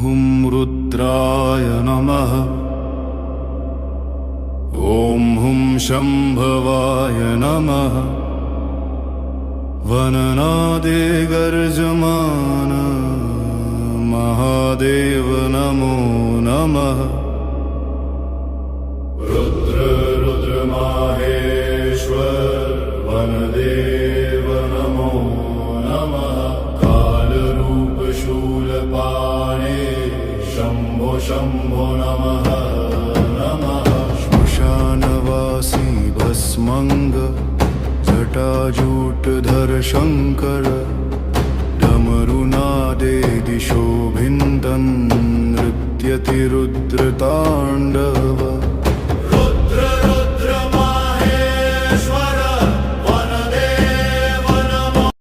हुं रुद्राय नमः। ॐ हुं शम्भवाय नमः। वननादे गर्जमान महादेव नमो नमः। रुद्र माहेश्वर वनदेव नमो नमः। कालरूप शूलपाणे शम्भो शम्भो नमः नमः। श्मशानवासी भस्मंग जटाजूटधर शंकर। डमरुनादे दिशो भिन्दन् नृत्यति रुद्रताण्डव।